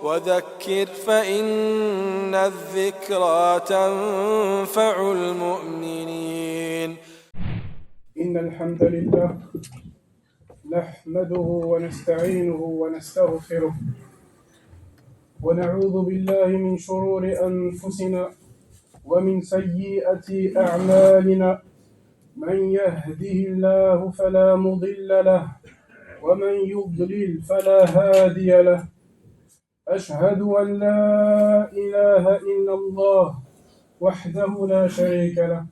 وذكر فإن الذكرى تنفع المؤمنين. إن الحمد لله نحمده ونستعينه ونستغفره ونعوذ بالله من شرور أنفسنا ومن سيئات أعمالنا. من يهده الله فلا مضل له ومن يضلل فلا هادي له. أشهد أن لا إله إلا الله وحده لا شريك له،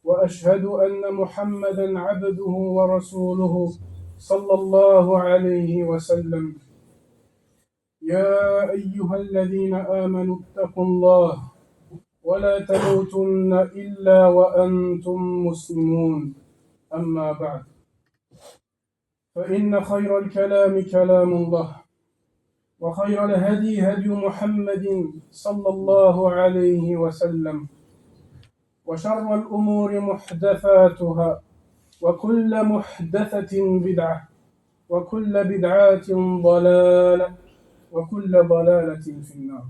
وأشهد أن محمدًا عبده ورسوله صلى الله عليه وسلم. يا أيها الذين آمنوا اتقوا الله ولا تموتن إلا وأنتم مسلمون. أما بعد، فإن خير الكلام كلام الله، وخير الهدي هدي محمد صلى الله عليه وسلم، وشر الأمور محدثاتها، وكل محدثة بدعة، وكل بدعة ضلالة، وكل ضلالة في النار.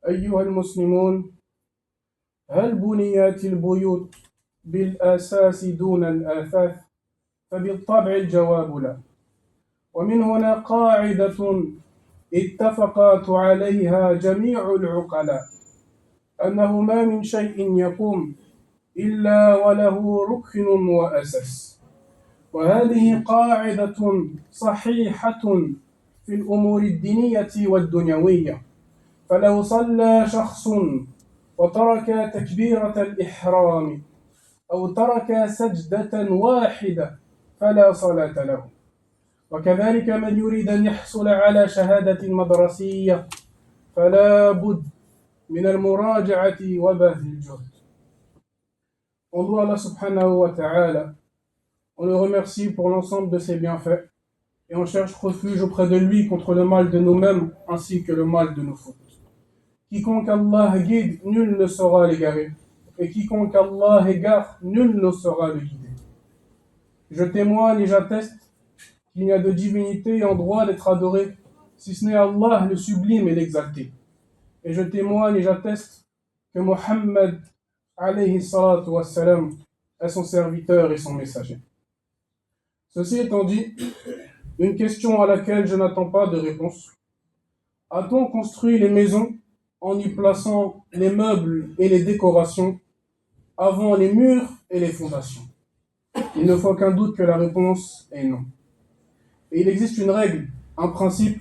أيها المسلمون، هل بنيت البيوت بالأساس دون الآثاث؟ فبالطبع الجواب لا. ومن هنا قاعدة اتفقت عليها جميع العقلاء، أنه ما من شيء يقوم إلا وله ركن وأساس، وهذه قاعدة صحيحة في الأمور الدينية والدنيوية. فلو صلى شخص وترك تكبيرة الإحرام أو ترك سجدة واحدة فلا صلاة له. وكذلك من يريد أن يحصل على شهادة مدرسية فلا بد من المراجعة وبذل الجهد. On loue Allah subhanahu wa ta'ala, on le remercie pour l'ensemble de ses bienfaits et on cherche refuge auprès de lui contre le mal de nous-mêmes ainsi que le mal de nos fautes. Quiconque Allah guide, nul ne saura l'égarer, et quiconque Allah égare, nul ne saura le guider. Je témoigne et j'atteste qu'il n'y a de divinité en droit d'être adoré, si ce n'est Allah le sublime et l'exalté. Et je témoigne et j'atteste que Muhammad alayhi salatu wassalam est son serviteur et son messager. Ceci étant dit, une question à laquelle je n'attends pas de réponse. A-t-on construit les maisons en y plaçant les meubles et les décorations avant les murs et les fondations? Il ne faut aucun doute que la réponse est non. Et il existe une règle, un principe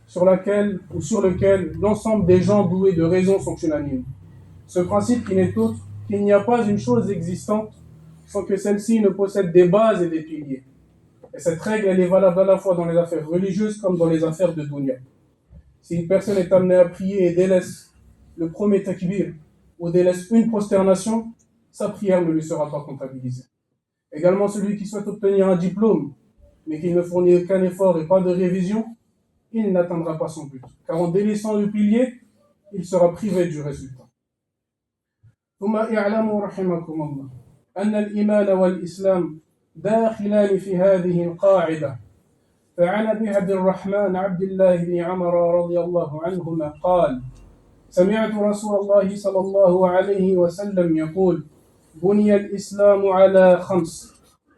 sur lequel l'ensemble des gens doués de raison sont unanimes. Ce principe qui n'est autre qu'il n'y a pas une chose existante sans que celle-ci ne possède des bases et des piliers. Et cette règle, elle est valable à la fois dans les affaires religieuses comme dans les affaires de dunya. Si une personne est amenée à prier et délaisse le premier takbir ou délaisse une prosternation, sa prière ne lui sera pas comptabilisée. Également, celui qui souhaite obtenir un diplôme, mais qui ne fournit aucun effort et pas de révision, il n'atteindra pas son but. Car en délaissant le pilier, il sera privé du résultat. ثم اعلموا رحمكم الله أن الإيمان والإسلام داخلان في هذه القاعدة. فعن أبي عبد الرحمن عبد الله بن عمر رضي الله عنهما قال: سمعت رسول الله صلى الله عليه وسلم يقول: بني الإسلام على 5: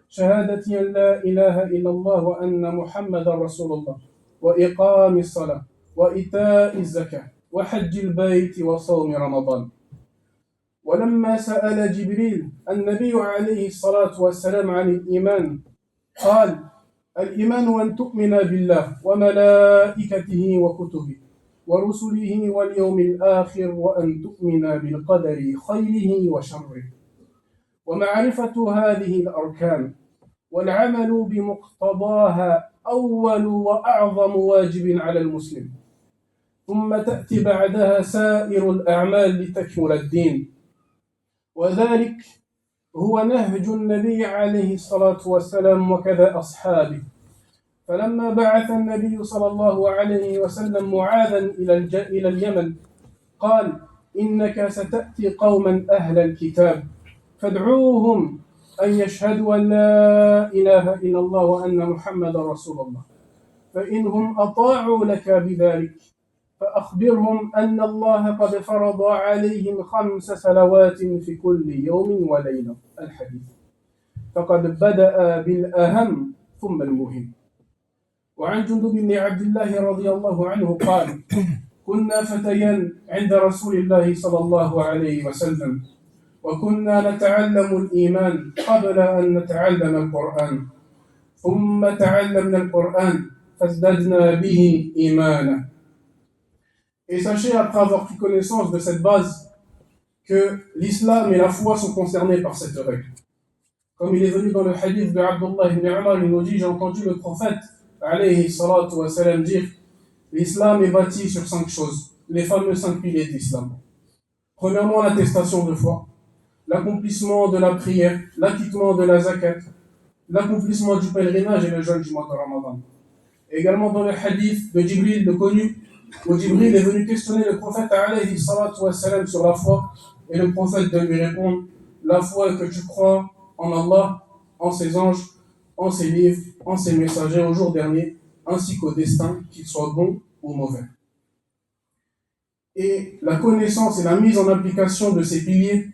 شهادة أن لا إله إلا الله وأن محمد رسول الله، وإقام الصلاة، وإيتاء الزكاة، وحج البيت، وصوم رمضان. ولما سأل جبريل النبي عليه الصلاة والسلام عن الإيمان قال: الإيمان أن تؤمن بالله وملائكته وكتبه ورسله واليوم الآخر وأن تؤمن بالقدر خيره وشره. ومعرفة هذه الأركان والعمل بمقتضاها أول وأعظم واجب على المسلم، ثم تأتي بعدها سائر الأعمال لتكمل الدين. وذلك هو نهج النبي عليه الصلاة والسلام وكذا أصحابه. فلما بعث النبي صلى الله عليه وسلم معاذا إلى اليمن قال: إنك ستأتي قوما أهل الكتاب فادعوهم أن يشهدوا أن لا إله إلا الله وأن محمد رسول الله، فإنهم أطاعوا لك بذلك فأخبرهم أن الله قد فرض عليهم 5 صلوات في كل يوم وليلة الحديث فقد بدأ بالأهم ثم المهم. وعن جندب بن عبد الله رضي الله عنه قال كنا فتيان عند رسول الله صلى الله عليه وسلم وكنا نتعلم الإيمان قبل أن نتعلم القرآن ثم تعلمنا القرآن فازددنا به إيمانا. Et sachez, après avoir pris connaissance de cette base, que l'islam et la foi sont concernés par cette règle. Comme il est venu dans le hadith de Abdullah ibn Umar, il nous dit, j'ai entendu le prophète, alayhi salatu wa salam, dire, l'islam est bâti sur 5 choses, les fameux 5 piliers de l'islam. Premièrement, l'attestation de foi, l'accomplissement de la prière, l'acquittement de la zakat, l'accomplissement du pèlerinage et le jeûne du mois de Ramadan. Également dans le hadith de Jibril, le connu, où Jibril est venu questionner le prophète alayhi salatu wa salam sur la foi, et le prophète de lui répondre, la foi est que tu crois en Allah, en ses anges, en ses livres, en ses messagers au jour dernier, ainsi qu'au destin, qu'il soit bon ou mauvais. Et la connaissance et la mise en application de ces piliers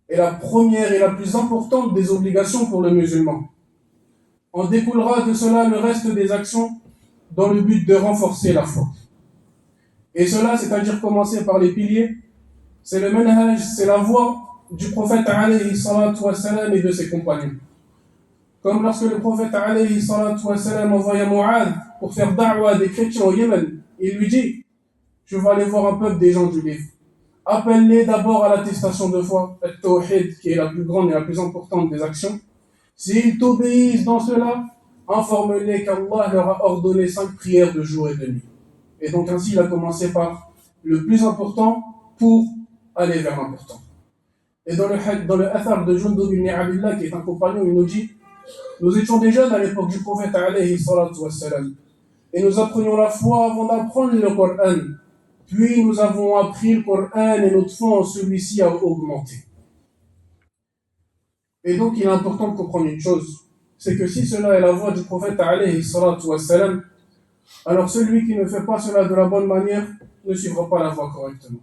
est la première et la plus importante des obligations pour le musulman. En découlera de cela le reste des actions dans le but de renforcer la foi. Et cela, c'est-à-dire commencer par les piliers, c'est le manhaj, c'est la voie du prophète alayhi salatu wa salam et de ses compagnons. Comme lorsque le prophète alayhi salatu wa salam envoya Mu'adh pour faire da'wa des chrétiens au Yémen, il lui dit, je vais aller voir un peuple des gens du livre. Appelle-les d'abord à l'attestation de foi, le tawhid, qui est la plus grande et la plus importante des actions. S'ils t'obéissent dans cela, informe-les qu'Allah leur a ordonné 5 prières de jour et de nuit. Et donc ainsi, il a commencé par le plus important pour aller vers l'important. Et dans le athar de Jundub ibn Abdullah, qui est un compagnon, il nous dit, nous étions des jeunes à l'époque du prophète alayhi salatu wassalam, et nous apprenions la foi avant d'apprendre le Coran. Puis nous avons appris le Coran et notre foi en celui-ci a augmenté. Et donc il est important de comprendre une chose, c'est que si cela est la voie du prophète alayhi salatu wassalam, alors celui qui ne fait pas cela de la bonne manière ne suivra pas la voie correctement.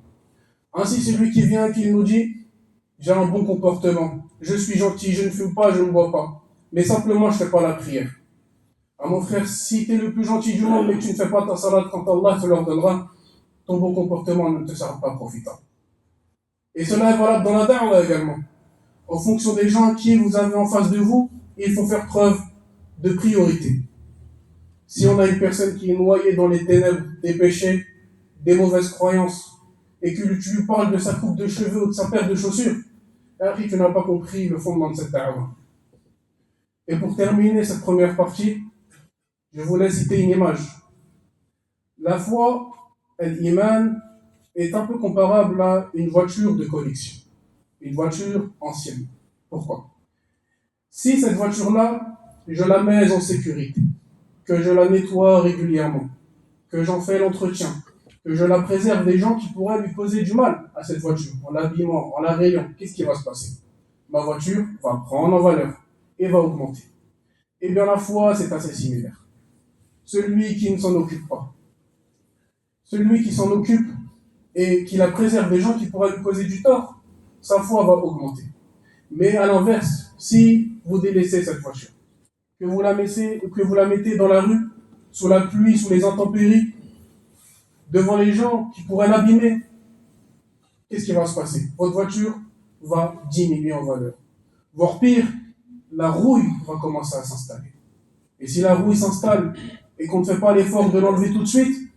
Ainsi celui qui vient, qui nous dit, j'ai un bon comportement, je suis gentil, je ne fume pas, je ne bois pas, mais simplement je ne fais pas la prière. Ah mon frère, si tu es le plus gentil du monde mais que tu ne fais pas ta salat quand Allah te l'ordonnera, ton bon comportement ne te sera pas profitable. Et cela est valable dans la da'wa également. En fonction des gens qui vous avez en face de vous, il faut faire preuve de priorité. Si on a une personne qui est noyée dans les ténèbres des péchés, des mauvaises croyances, et que tu lui parles de sa coupe de cheveux ou de sa paire de chaussures, alors tu n'as pas compris le fondement de cette da'wa. Et pour terminer cette première partie, je voulais citer une image. La foi, l'iman, est un peu comparable à une voiture de collection. Une voiture ancienne. Pourquoi? Si cette voiture-là, je la mets en sécurité, que je la nettoie régulièrement, que j'en fais l'entretien, que je la préserve des gens qui pourraient lui causer du mal à cette voiture, en l'habillement, en la rayant, qu'est-ce qui va se passer? Ma voiture va prendre en valeur et va augmenter. Eh bien la foi, c'est assez similaire. Celui qui ne s'en occupe pas, celui qui s'en occupe et qui la préserve des gens qui pourraient lui causer du tort, sa foi va augmenter. Mais à l'inverse, si vous délaissez cette voiture, que vous la mettez dans la rue, sous la pluie, sous les intempéries, devant les gens qui pourraient l'abîmer, qu'est-ce qui va se passer? Votre voiture va diminuer en valeur. Voire pire, la rouille va commencer à s'installer. Et si la rouille s'installe et qu'on ne fait pas l'effort de l'enlever tout de suite,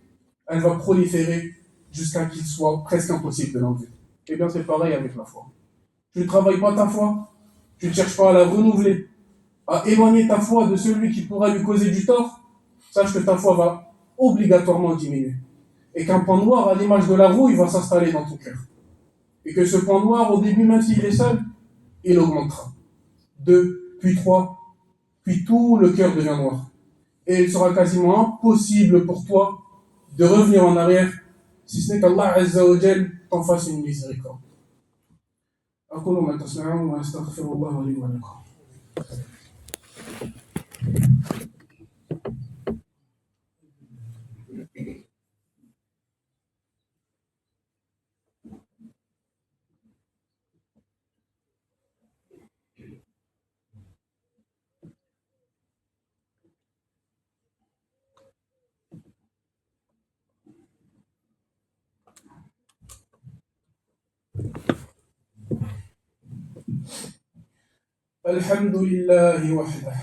elle va proliférer jusqu'à qu'il soit presque impossible de l'enlever. Eh bien c'est pareil avec la foi. Tu ne travailles pas ta foi, tu ne cherches pas à la renouveler, à éloigner ta foi de celui qui pourrait lui causer du tort, sache que ta foi va obligatoirement diminuer. Et qu'un point noir à l'image de la rouille va s'installer dans ton cœur. Et que ce point noir, au début, même s'il est seul, il augmentera. 2, puis 3, puis tout le cœur devient noir. Et il sera quasiment impossible pour toi de revenir en arrière, si ce n'est qu'Allah Azza wa Jal t'en fasse une miséricorde. أقول ما تسمعون وأستغفر الله لي ولكم. الحمد لله وحده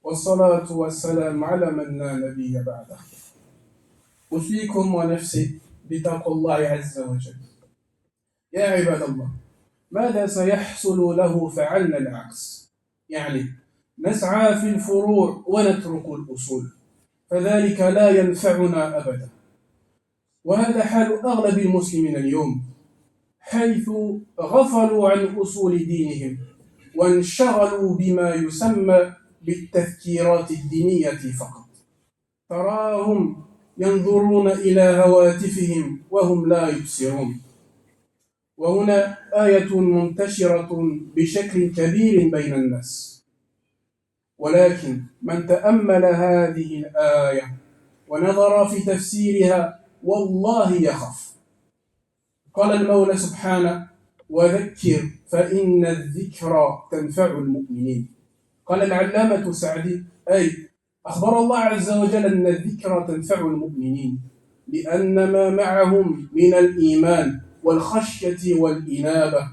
والصلاة والسلام على من لا نبي بعده أوصيكم ونفسي بتقوى الله عز وجل. يا عباد الله، ماذا سيحصل له فعلنا العكس؟ يعني نسعى في الفروع ونترك الأصول، فذلك لا ينفعنا أبدا. وهذا حال أغلب المسلمين اليوم، حيث غفلوا عن أصول دينهم وانشغلوا بما يسمى بالتذكيرات الدينية فقط. تراهم ينظرون إلى هواتفهم وهم لا يبصرون. وهنا آية منتشرة بشكل كبير بين الناس، ولكن من تأمل هذه الآية ونظر في تفسيرها والله يخاف. قال المولى سبحانه: وذكر فإن الذكرى تنفع المؤمنين. قال العلامة سعدي: أي أخبر الله عز وجل أن الذكرى تنفع المؤمنين لأن ما معهم من الإيمان والخشية والإنابة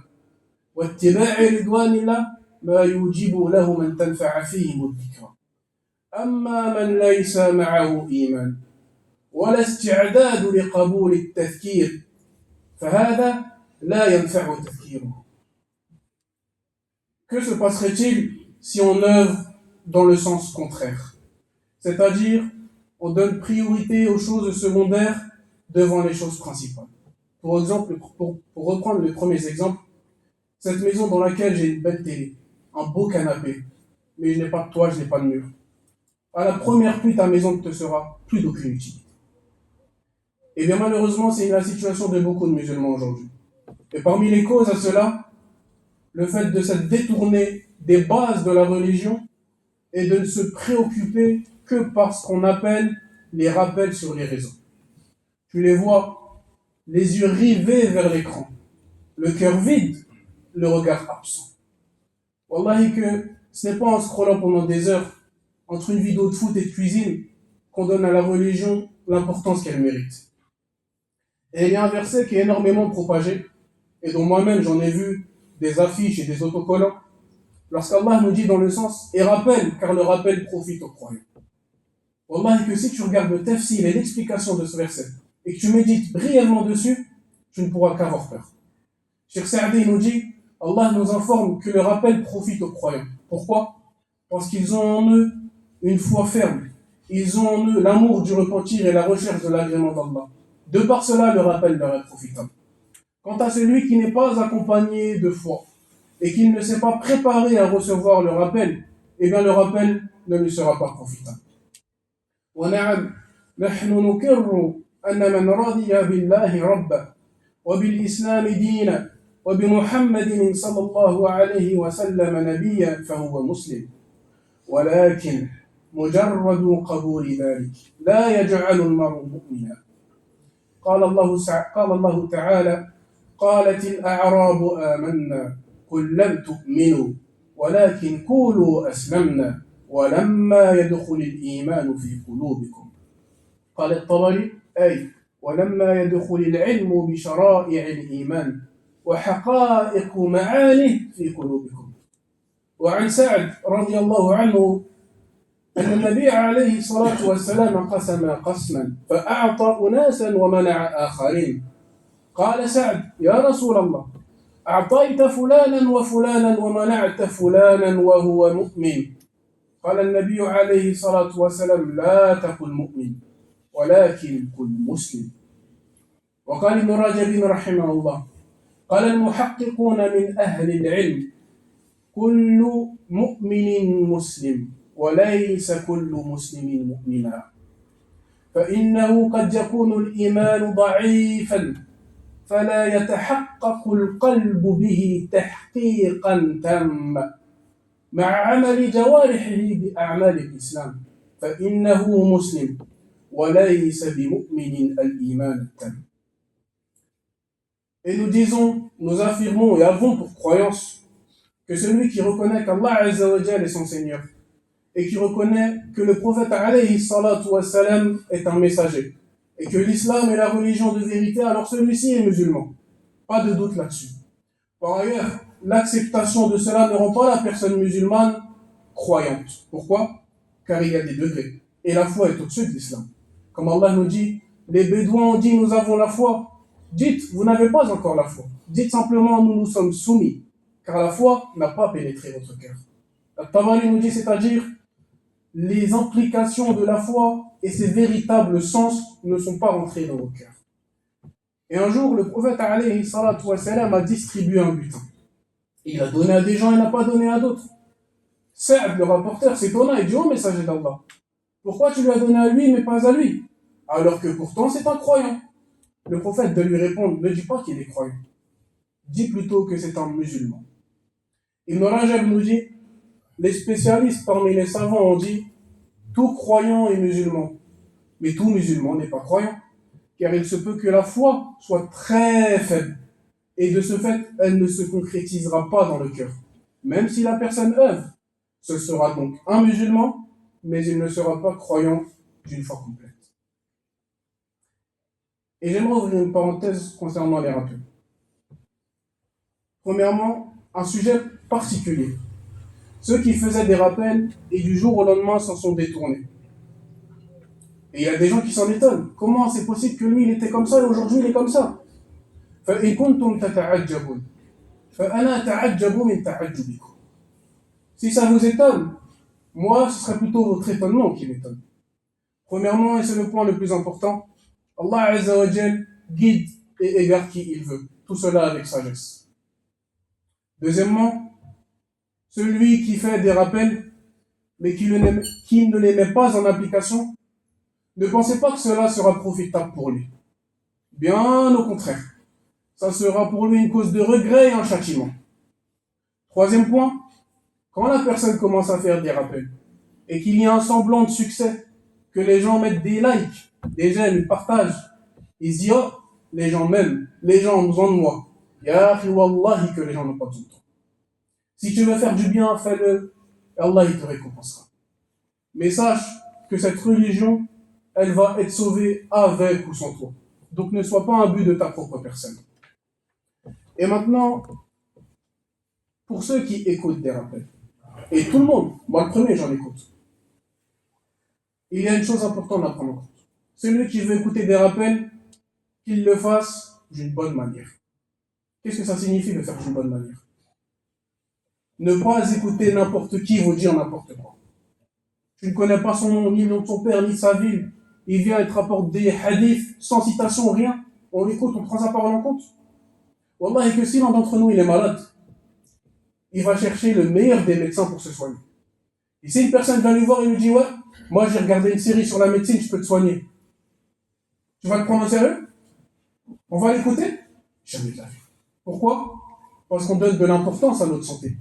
واتباع رضوان الله ما يوجب لهم أن تنفع فيهم الذكرى. أما من ليس معه إيمان ولا استعداد لقبول التذكير فهذا لا ينفع تذكيره. Que se passerait-il si on œuvre dans le sens contraire? C'est-à-dire, on donne priorité aux choses secondaires devant les choses principales. Pour exemple, pour reprendre les premiers exemples, cette maison dans laquelle j'ai une belle télé, un beau canapé, mais je n'ai pas de toit, je n'ai pas de mur. À la première pluie, ta maison ne te sera plus d'aucune utilité. Et bien malheureusement, c'est la situation de beaucoup de musulmans aujourd'hui. Et parmi les causes à cela, le fait de se détourner des bases de la religion et de ne se préoccuper que par ce qu'on appelle les rappels sur les réseaux. Tu les vois, les yeux rivés vers l'écran, le cœur vide, le regard absent. Wallahi que ce n'est pas en scrollant pendant des heures entre une vidéo de foot et de cuisine qu'on donne à la religion l'importance qu'elle mérite. Et il y a un verset qui est énormément propagé, et dont moi-même j'en ai vu des affiches et des autocollants, lorsqu'Allah nous dit dans le sens « et rappelle, car le rappel profite aux croyants ». Wallahi que si tu regardes le tafsir et l'explication de ce verset, et que tu médites brièvement dessus, tu ne pourras qu'avoir peur. Cheikh Saadi nous dit « Allah nous informe que le rappel profite aux croyants ». Pourquoi? Parce qu'ils ont en eux une foi ferme, ils ont en eux l'amour du repentir et la recherche de l'agrément d'Allah. De par cela, le rappel leur est profitable. Quant à celui qui n'est pas accompagné de foi et qui ne s'est pas préparé à recevoir le rappel, eh bien le rappel ne lui sera pas profitable. ونعم نحن نكر أن من رضي بالله ربا وبالإسلام دينا وبمحمد صلى الله عليه وسلم نبيا فهو مسلم، ولكن مجرد قبول ذلك لا يجعل المرء مؤمنا. قال الله تعالى: قالت الأعراب آمنا قل لم تؤمنوا ولكن قولوا أسلمنا ولما يدخل الإيمان في قلوبكم. قال الطبري: أي ولما يدخل العلم بشرائع الإيمان وحقائق معانيه في قلوبكم. وعن سعد رضي الله عنه أن النبي عليه الصلاة والسلام قسم قسما فأعطى أناسا ومنع آخرين. قال سعد: يا رسول الله، أعطيت فلانا وفلانا ومنعت فلانا وهو مؤمن. قال النبي عليه الصلاة والسلام: لا تقل مؤمن ولكن قل مسلم. وقال ابن رجب رحمه الله: قال المحققون من أهل العلم: كل مؤمن مسلم وليس كل مسلم مؤمنا، فإنه قد يكون الإيمان ضعيفا فلا يتحقق القلب به تحقيقا تاما مع عمل جوارحه بأعمال الإسلام، فإنه مسلم وليس بمؤمن الإيمان التام. Et nous disons, nous affirmons et avons pour croyance que celui qui reconnaît qu'Allah Azza wa Jal est son Seigneur et qui reconnaît que le prophète alayhi salatu wassalam est un messager et que l'islam est la religion de vérité, alors celui-ci est musulman. Pas de doute là-dessus. Par ailleurs, l'acceptation de cela ne rend pas la personne musulmane croyante. Pourquoi? Car il y a des degrés. Et la foi est au-dessus de l'islam. Comme Allah nous dit, les Bédouins ont dit, nous avons la foi. Dites, vous n'avez pas encore la foi. Dites simplement, nous nous sommes soumis. Car la foi n'a pas pénétré votre cœur. Al-Tabari nous dit, c'est-à-dire, les implications de la foi et ses véritables sens ne sont pas rentrés dans vos cœurs. Et un jour, le prophète alayhi salatu wa salam a distribué un butin. Il a donné à des gens et n'a pas donné à d'autres. Certes, le rapporteur s'étonna et dit, oh messager d'Allah, pourquoi tu lui as donné à lui mais pas à lui? Alors que pourtant c'est un croyant. Le prophète de lui répondre, ne dis pas qu'il est croyant. Dis plutôt que c'est un musulman. Ibn Rajab nous dit, les spécialistes parmi les savants ont dit, tout croyant est musulman. Mais tout musulman n'est pas croyant. Car il se peut que la foi soit très faible. Et de ce fait, elle ne se concrétisera pas dans le cœur. Même si la personne œuvre. Ce sera donc un musulman, mais il ne sera pas croyant d'une foi complète. Et j'aimerais ouvrir une parenthèse concernant les rappels. Premièrement, un sujet particulier. Ceux qui faisaient des rappels et du jour au lendemain s'en sont détournés. Et il y a des gens qui s'en étonnent. Comment c'est possible que lui il était comme ça et aujourd'hui il est comme ça? فَإِن كُنتُمْ تَتَعَجَّبُونَ فَأَنَا أَتَعَجَّبُ مِنْ تَعَجُّبِكُمْ. Si ça vous étonne, moi ce serait plutôt votre étonnement qui m'étonne. Premièrement, et c'est le point le plus important, Allah Azza wa Jal guide et égare qui il veut. Tout cela avec sagesse. Deuxièmement, celui qui fait des rappels, mais qui ne les met pas en application, ne pensez pas que cela sera profitable pour lui. Bien au contraire. Ça sera pour lui une cause de regret et un châtiment. Troisième point, quand la personne commence à faire des rappels, et qu'il y a un semblant de succès, que les gens mettent des likes, des j'aime, ils partagent, ils disent, oh, les gens m'aiment, les gens ont besoin de moi. Ya akhi wallahi que les gens n'ont pas besoin de toi. Si tu veux faire du bien, fais-le, et Allah il te récompensera. Mais sache que cette religion, elle va être sauvée avec ou sans toi. Donc ne sois pas un but de ta propre personne. Et maintenant, pour ceux qui écoutent des rappels, et tout le monde, moi le premier j'en écoute, il y a une chose importante à prendre en compte. Celui qui veut écouter des rappels, qu'il le fasse d'une bonne manière. Qu'est-ce que ça signifie de faire d'une bonne manière? Ne pas écouter n'importe qui vous dire n'importe quoi. Tu ne connais pas son nom, ni le nom de son père, ni sa ville. Il vient et te rapporte des hadiths, sans citation, rien. On l'écoute, on prend sa parole en compte. Wallah, et que si l'un d'entre nous il est malade, il va chercher le meilleur des médecins pour se soigner. Et si une personne vient lui voir et lui dit, ouais, moi j'ai regardé une série sur la médecine, je peux te soigner. Tu vas le prendre au sérieux? On va l'écouter? Jamais de la vie. Pourquoi? Parce qu'on donne de l'importance à notre santé.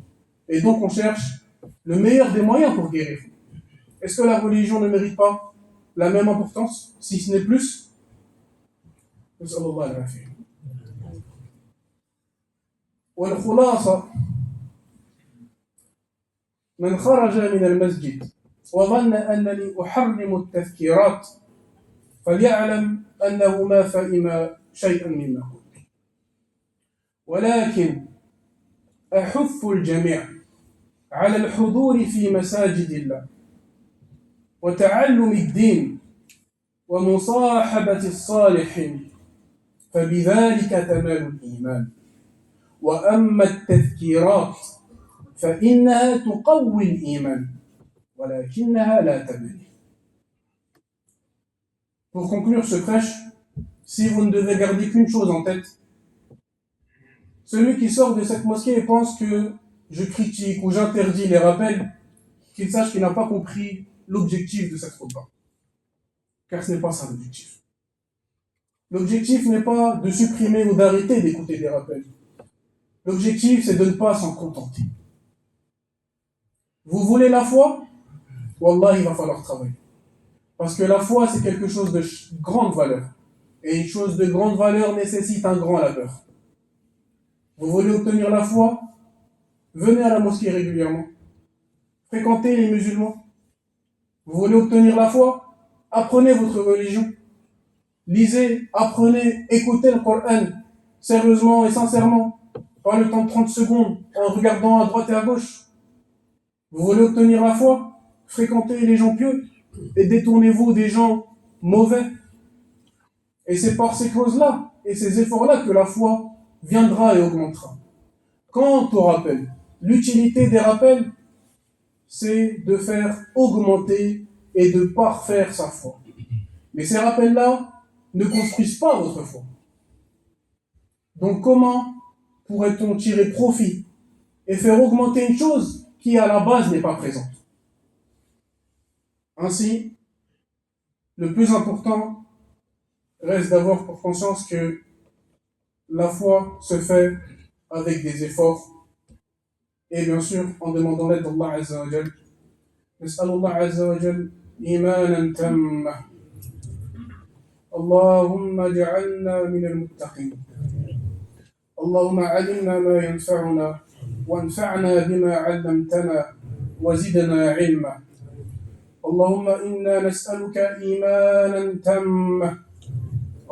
Et donc on cherche le meilleur des moyens pour guérir. Est-ce que la religion ne mérite pas la même importance, si ce n'est plus? والخلاصة من خرج من المسجد وظن أنني أحرم التذكيرات فليعلم أنه ما فهم شيئا مما قلت ولكن أحث الجميع على الحضور في مساجد الله وتعلم الدين ومصاحبة الصالحين فبذلك تنال الإيمان وأما التذكيرات فإنها تقوي الإيمان ولكنها لا تبني. Pour conclure ce prêche, si vous ne devez garder qu'une chose en tête, celui qui sort de cette mosquée et pense que je critique ou j'interdis les rappels, qu'il sache qu'il n'a pas compris l'objectif de cette khutbah. Car ce n'est pas ça l'objectif. L'objectif n'est pas de supprimer ou d'arrêter d'écouter des rappels. L'objectif, c'est de ne pas s'en contenter. Vous voulez la foi? Wallah, il va falloir travailler. Parce que la foi, c'est quelque chose de grande valeur. Et une chose de grande valeur nécessite un grand labeur. Vous voulez obtenir la foi? Venez à la mosquée régulièrement. Fréquentez les musulmans. Vous voulez obtenir la foi? Apprenez votre religion. Lisez, apprenez, écoutez le Coran sérieusement et sincèrement. pas le temps de 30 secondes en regardant à droite et à gauche. Vous voulez obtenir la foi? Fréquentez les gens pieux et détournez-vous des gens mauvais. Et c'est par ces choses-là et ces efforts-là que la foi viendra et augmentera. Quant au rappel, l'utilité des rappels, c'est de faire augmenter et de parfaire sa foi. Mais ces rappels-là ne construisent pas votre foi. Donc comment pourrait-on tirer profit et faire augmenter une chose qui à la base n'est pas présente? Ainsi, le plus important reste d'avoir pour conscience que la foi se fait avec des efforts et bien sûr en demandant l'aide d'Allah Azza wa Jal. نسأل الله عز وجل إيمانا تاما اللهم اجعلنا من المتقين اللهم علمنا ما ينفعنا وانفعنا بما علمتنا وزدنا علما اللهم إنا نسألك إيمانا تاما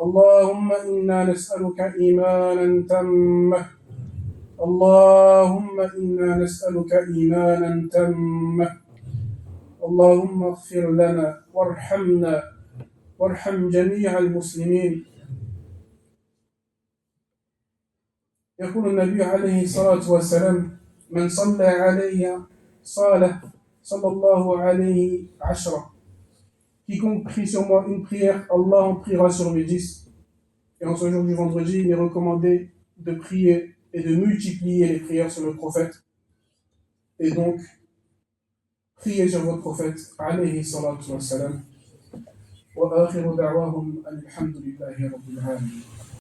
اللهم إنا نسألك إيمانا تاما اللهم إنا نسألك إيمانا تاما اللهم اغفر لنا وارحمنا وارحم جميع المسلمين. يقول النبي عليه الصلاة والسلام من صلى علي صلى الله عليه 10. Quiconque prie sur moi une prière, Allah en priera sur mes 10. Et en ce jour du vendredi, il est recommandé de prier et de multiplier les prières sur le prophète. Et donc, priez sur votre prophète, alayhi salatu wassalam. Wa akhiru da'wahum alhamdulillahi rabbil alamin.